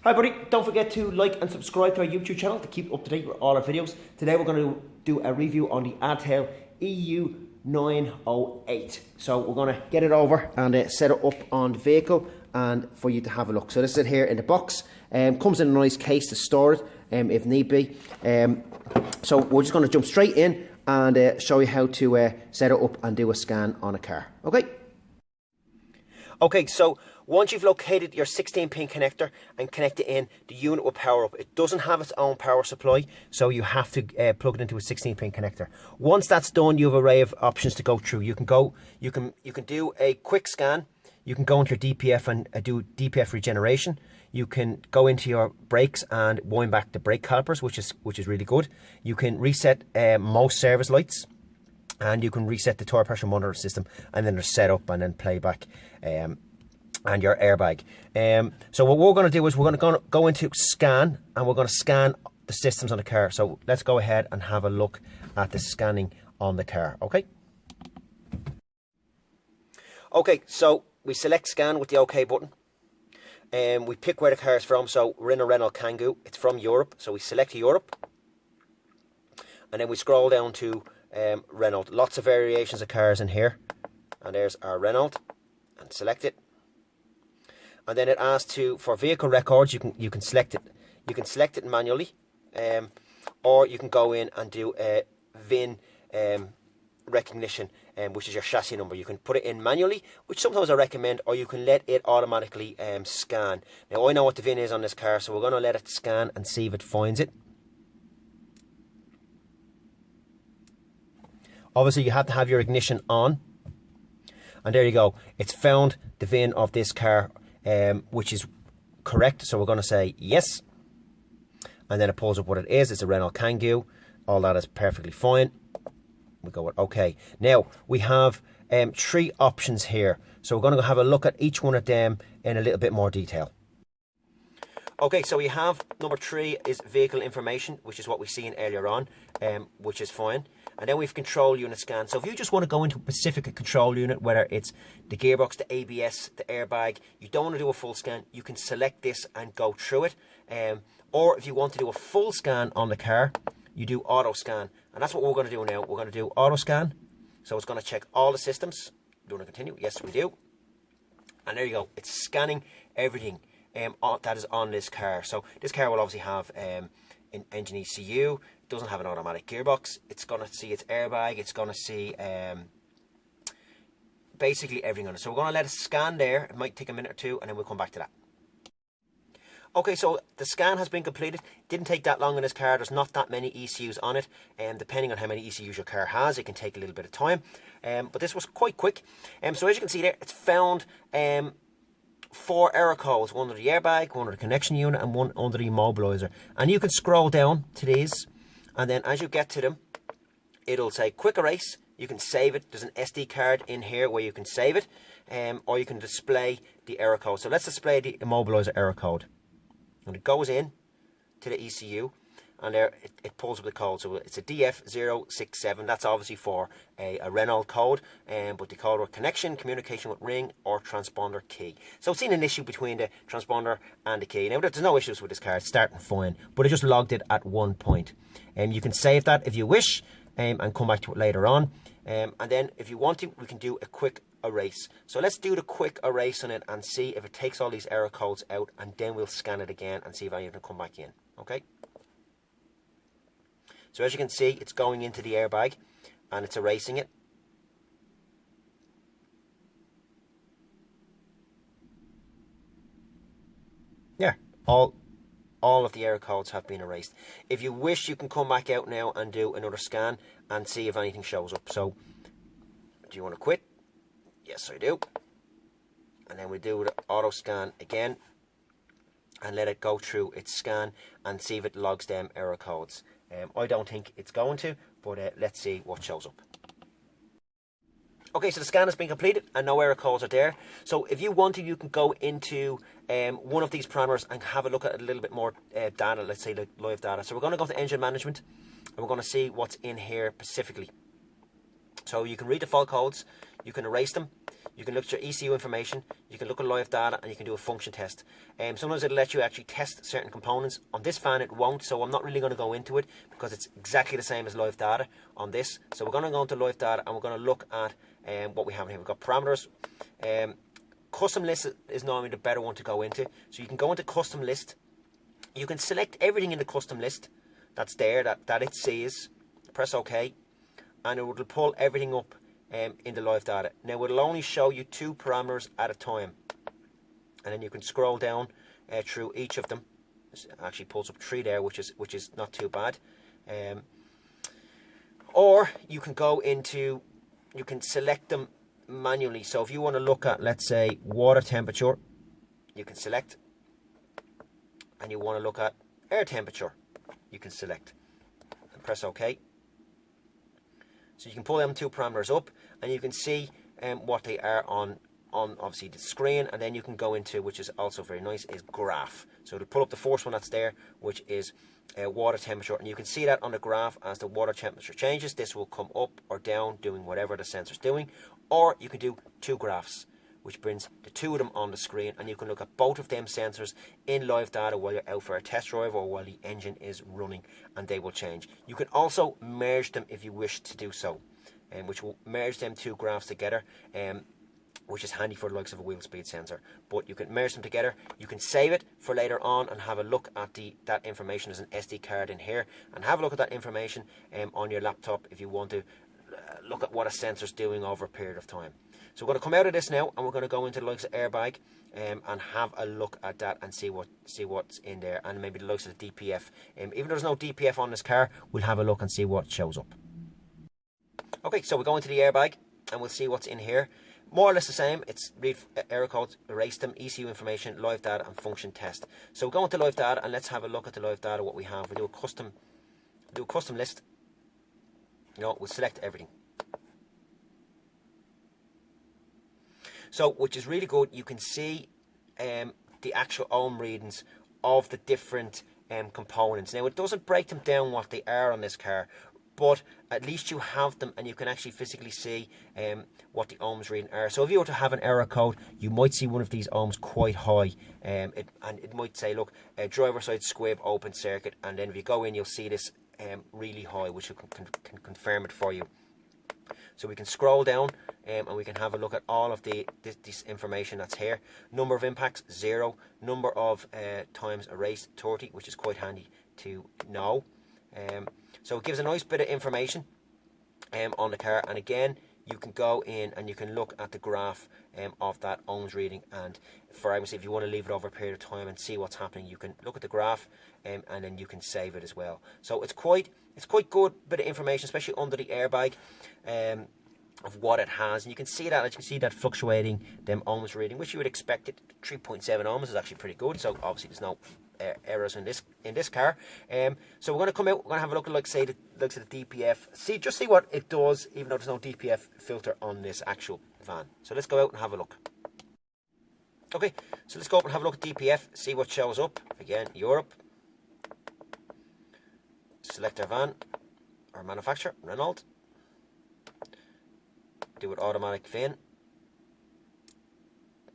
Hi buddy, don't forget to like and subscribe to our YouTube channel to keep up to date with all our videos. Today we're going to do a review on the Autel EU 908. So we're going to get it over and set it up on the vehicle and for you to have a look. So this is it here in the box. Comes in a nice case to store it if need be. So we're just going to jump straight in and show you how to set it up and do a scan on a car. Okay, so once you've located your 16-pin connector and connect it in, the unit will power up. It doesn't have its own power supply, so you have to plug it into a 16-pin connector. Once that's done, you have an array of options to go through. You can do a quick scan. You can go into your DPF and do DPF regeneration. You can go into your brakes and wind back the brake calipers, which is really good. You can reset most service lights. And you can reset the tire pressure monitor system, and then there's setup and then playback and your airbag. So what we're going to do is we're going to go into scan, and we're going to scan the systems on the car. So let's go ahead and have a look at the scanning on the car. Okay, so we select scan with the OK button. We pick where the car is from. So we're in a Renault Kangoo. It's from Europe, so we select Europe, and then we scroll down to Renault. Lots of variations of cars in here, and there's our Renault, and select it. And then it asks for vehicle records. You can select it. You can select it manually, or you can go in and do a VIN recognition, which is your chassis number. You can put it in manually, which sometimes I recommend, or you can let it automatically scan. Now I know what the VIN is on this car, so we're going to let it scan and see if it finds it. Obviously, you have to have your ignition on. And there you go. It's found the VIN of this car, which is correct. So we're going to say yes. And then it pulls up what it is. It's a Renault Kangoo. All that is perfectly fine. We go with OK. Now, we have 3 options here. So we're going to have a look at each one of them in a little bit more detail. Okay, so we have number 3 is vehicle information, which is what we seen earlier on, which is fine. And then we have control unit scan. So if you just want to go into a specific control unit, whether it's the gearbox, the ABS, the airbag, you don't want to do a full scan, you can select this and go through it. Or if you want to do a full scan on the car, you do auto scan. And that's what we're going to do now. We're going to do auto scan. So it's going to check all the systems. Do you want to continue? Yes, we do. And there you go. It's scanning everything that is on this car. So this car will obviously have an engine ECU. It doesn't have an automatic gearbox. It's going to see its airbag. It's going to see basically everything on it. So we're going to let it scan there. It might take a minute or two, and then we'll come back to that. Okay, so the scan has been completed. Didn't take that long in this car. There's not that many ECUs on it, and depending on how many ECUs your car has, it can take a little bit of time. But this was quite quick. So as you can see there, it's found 4 error codes, one under the airbag, one under the connection unit, and one under the immobilizer. And you can scroll down to these, and then as you get to them, it'll say quick erase. You can save it. There's an SD card in here where you can save it, or you can display the error code. So let's display the immobilizer error code. And it goes in to the ECU, and there it pulls up the code. So it's a DF067. That's obviously for a Renault code, but the code were connection, communication with ring, or transponder key. So it's seen an issue between the transponder and the key. Now there's no issues with this car. It's starting fine, but it just logged it at one point. You can save that if you wish, and come back to it later on. And then if you want to, we can do a quick erase. So let's do the quick erase on it and see if it takes all these error codes out, and then we'll scan it again and see if any of them come back in. Okay. So as you can see, it's going into the airbag and it's erasing it. Yeah, all of the error codes have been erased. If you wish, you can come back out now and do another scan and see if anything shows up. So, do you want to quit? Yes, I do. And then we do the auto scan again and let it go through its scan and see if it logs them error codes. I don't think it's going to, but let's see what shows up. Okay, so the scan has been completed and no error codes are there. So if you want to, you can go into one of these parameters and have a look at a little bit more data, let's say like live data. So we're going to go to engine management, and we're going to see what's in here specifically. So you can read the fault codes, you can erase them, you can look at your ECU information, you can look at live data, and you can do a function test. Sometimes it'll let you actually test certain components. On this fan it won't, so I'm not really going to go into it because it's exactly the same as live data on this. So we're going to go into live data and we're going to look at what we have in here. We've got parameters. Custom list is normally the better one to go into. So you can go into custom list. You can select everything in the custom list that's there, that it sees. Press OK, and it will pull everything up in the live data. Now it'll only show you 2 parameters at a time, and then you can scroll down through each of them. It actually pulls up 3 there, which is not too bad. Or you can go into, you can select them manually. So if you want to look at, let's say, water temperature, you can select, and you want to look at air temperature, you can select and press OK. So you can pull them 2 parameters up, and you can see what they are on obviously the screen, and then you can go into, which is also very nice, is graph. So it'll pull up the first one that's there, which is water temperature, and you can see that on the graph as the water temperature changes. This will come up or down doing whatever the sensor's doing, or you can do 2 graphs, which brings the 2 of them on the screen, and you can look at both of them sensors in live data while you're out for a test drive or while the engine is running, and they will change. You can also merge them if you wish to do so, which will merge them 2 graphs together, which is handy for the likes of a wheel speed sensor. But you can merge them together. You can save it for later on and have a look at that information. There's an SD card in here, and have a look at that information on your laptop if you want to look at what a sensor's doing over a period of time. So we're going to come out of this now, and we're going to go into the likes of airbag and have a look at that and see what's in there, and maybe the likes of the DPF. Even though there's no DPF on this car, we'll have a look and see what shows up. Okay, so we go into the airbag and we'll see what's in here. More or less the same. It's read error codes, erase them, ECU information, live data, and function test. So we go into live data and let's have a look at the live data. What we have, we do a custom list. We'll select everything. So, which is really good. You can see the actual ohm readings of the different components. Now, it doesn't break them down what they are on this car, but at least you have them, and you can actually physically see what the ohms reading are. So if you were to have an error code, you might see one of these ohms quite high, and it might say, look, driver side squib open circuit, and then if you go in, you'll see this really high, which can confirm it for you. So we can scroll down and we can have a look at all of this information that's here. Number of impacts, 0. Number of times erased, 30, which is quite handy to know. So it gives a nice bit of information on the car, and again you can go in and you can look at the graph of that ohms reading, and for obviously if you want to leave it over a period of time and see what's happening, you can look at the graph and then you can save it as well. So it's quite good bit of information, especially under the airbag, of what it has, and you can see that fluctuating them ohms reading, which you would expect it. 3.7 ohms is actually pretty good, so obviously there's no errors in this car. So we're going to come out, we're going to have a look at, like, say, the looks at the DPF, just see what it does, even though there's no DPF filter on this actual van. So let's go out and have a look. Okay, so let's go up and have a look at DPF, see what shows up. Again, Europe, select our van, our manufacturer, Renault, do it automatic VIN.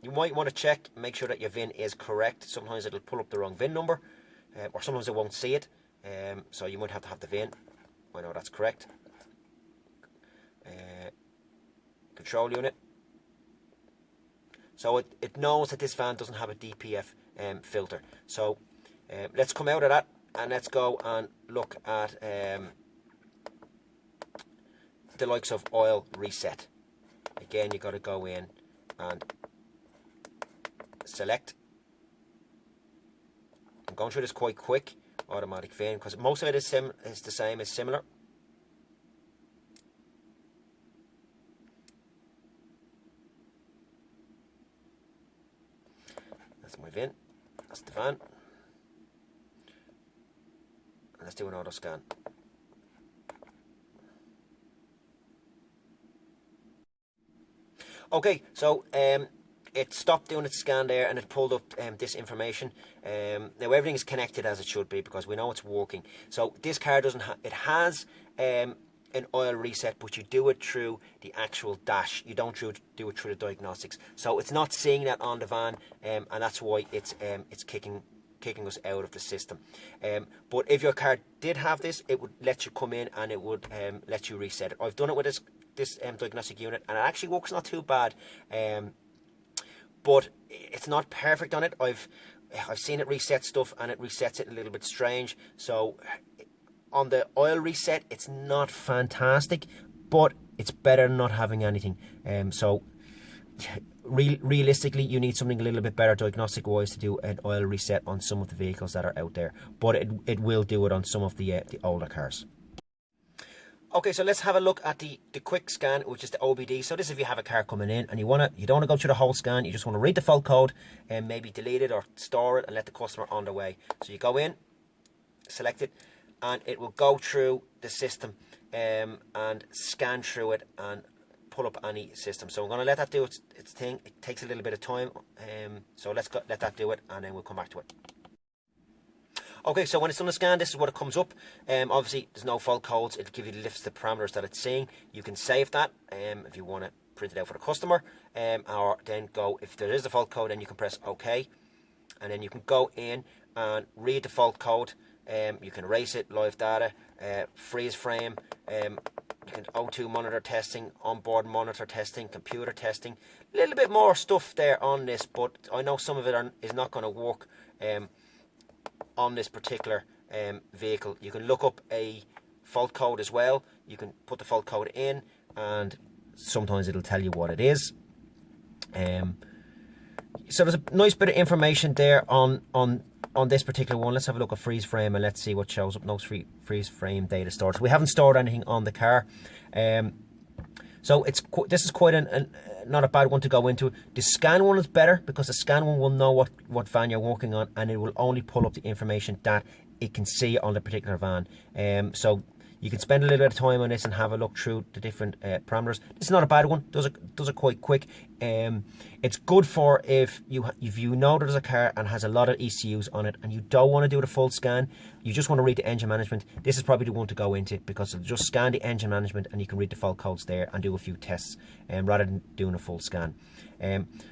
You might want to check, make sure that your VIN is correct. Sometimes it'll pull up the wrong VIN number, or sometimes it won't see it, so you might have to have the VIN. I know that's correct. Control unit. So it knows that this van doesn't have a DPF filter. So let's come out of that and let's go and look at the likes of oil reset. Again, you got to go in and select. I'm going through this quite quick, automatic VIN, because most of it is the same, is similar. That's my VIN, that's the van. And let's do an auto scan. Okay, so it stopped doing its scan there and it pulled up this information. Now everything is connected as it should be because we know it's working. So this car doesn't have, it has an oil reset, but you do it through the actual dash. You don't do it through the diagnostics. So it's not seeing that on the van, and that's why it's kicking us out of the system. But if your car did have this, it would let you come in and it would let you reset it. I've done it with this diagnostic unit, and it actually works not too bad. But it's not perfect on it. I've seen it reset stuff, and it resets it a little bit strange. So on the oil reset, it's not fantastic, but it's better than not having anything. So realistically, you need something a little bit better diagnostic wise to do an oil reset on some of the vehicles that are out there, but it will do it on some of the older cars. Okay, so let's have a look at the quick scan, which is the OBD. So this is if you have a car coming in and you don't want to go through the whole scan, you just want to read the fault code and maybe delete it or store it and let the customer on their way. So you go in, select it, and it will go through the system and scan through it and pull up any system. So I'm going to let that do its thing. It takes a little bit of time, so let that do it, and then we'll come back to it. Okay, so when it's done the scan, this is what it comes up. Obviously, there's no fault codes. It'll give you the list of parameters that it's seeing. You can save that if you want to print it out for the customer, or then go, if there is a fault code, then you can press OK, and then you can go in and read the fault code. You can erase it, live data, freeze frame, you can O2 monitor testing, onboard monitor testing, computer testing. A little bit more stuff there on this, but I know some of it is not going to work on this particular vehicle. You can look up a fault code as well. You can put the fault code in, and sometimes it'll tell you what it is. So there's a nice bit of information there on this particular one. Let's have a look at freeze frame and let's see what shows up. No freeze frame data stored. So we haven't stored anything on the car. So this is quite not a bad one to go into. The scan one is better because the scan one will know what van you're working on, and it will only pull up the information that it can see on the particular van. So you can spend a little bit of time on this and have a look through the different parameters. It's not a bad one. Does it quite quick. It's good for if you know there's a car and has a lot of ECUs on it and you don't want to do the full scan. You just want to read the engine management. This is probably the one to go into because it'll just scan the engine management and you can read the fault codes there and do a few tests rather than doing a full scan.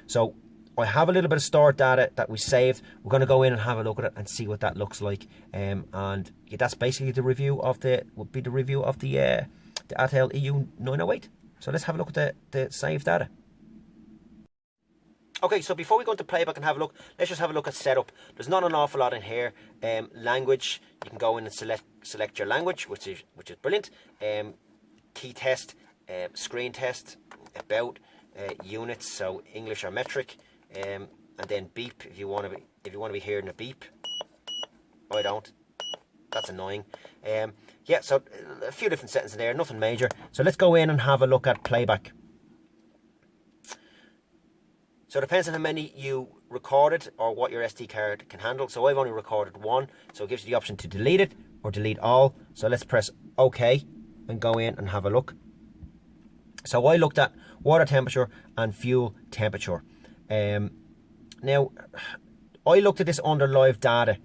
So I have a little bit of stored data that we saved. We're going to go in and have a look at it and see what that looks like. And yeah, that's basically the review of the Autel EU 908. So let's have a look at the saved data. Okay, so before we go into playback and have a look, let's just have a look at setup. There's not an awful lot in here. Language, you can go in and select your language, which is brilliant. Key test, screen test, about, units, so English or metric. And then beep if you want to be hearing a beep. I don't. That's annoying. Yeah, so a few different settings in there, nothing major. So let's go in and have a look at playback. So it depends on how many you recorded or what your SD card can handle. So I've only recorded one, so it gives you the option to delete it or delete all. So let's press OK and go in and have a look. So I looked at water temperature and fuel temperature. Now, I looked at this under live data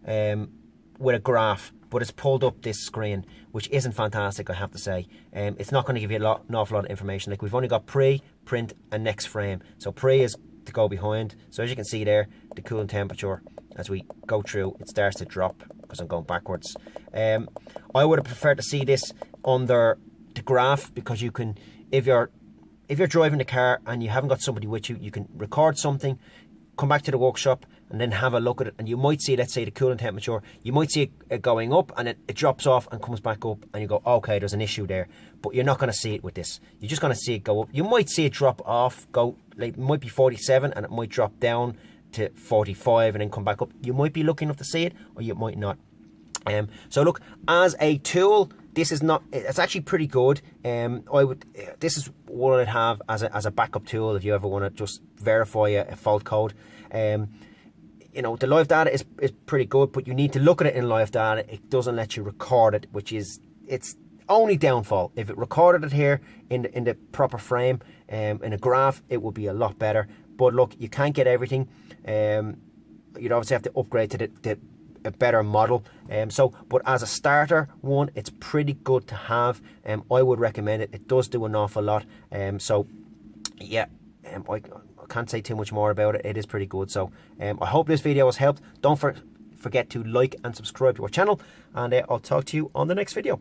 with a graph, but it's pulled up this screen, which isn't fantastic, I have to say. It's not going to give you an awful lot of information. Like, we've only got pre, print, and next frame. So pre is to go behind. So as you can see there, the cooling temperature, as we go through, it starts to drop because I'm going backwards. I would have preferred to see this under the graph because you can, if you're driving the car and you haven't got somebody with you, you can record something, come back to the workshop and then have a look at it, and you might see, let's say, the cooling temperature, you might see it going up and it drops off and comes back up and you go, okay, there's an issue there. But you're not going to see it with this. You're just going to see it go up. You might see it drop off, like, it might be 47 and it might drop down to 45 and then come back up. You might be lucky enough to see it, or you might not. So look, as a tool, this is not, it's actually pretty good. This is what I'd have as a backup tool if you ever want to just verify a fault code. You know, the live data is pretty good, but you need to look at it in live data. It doesn't let you record it, which is its only downfall. If it recorded it here in the proper frame, in a graph, it would be a lot better. But look, you can't get everything. You'd obviously have to upgrade to the a better model. But as a starter one, it's pretty good to have. I would recommend it. It does do an awful lot. Yeah, I can't say too much more about it. It is pretty good. So I hope this video has helped. Don't forget to like and subscribe to our channel, and I'll talk to you on the next video.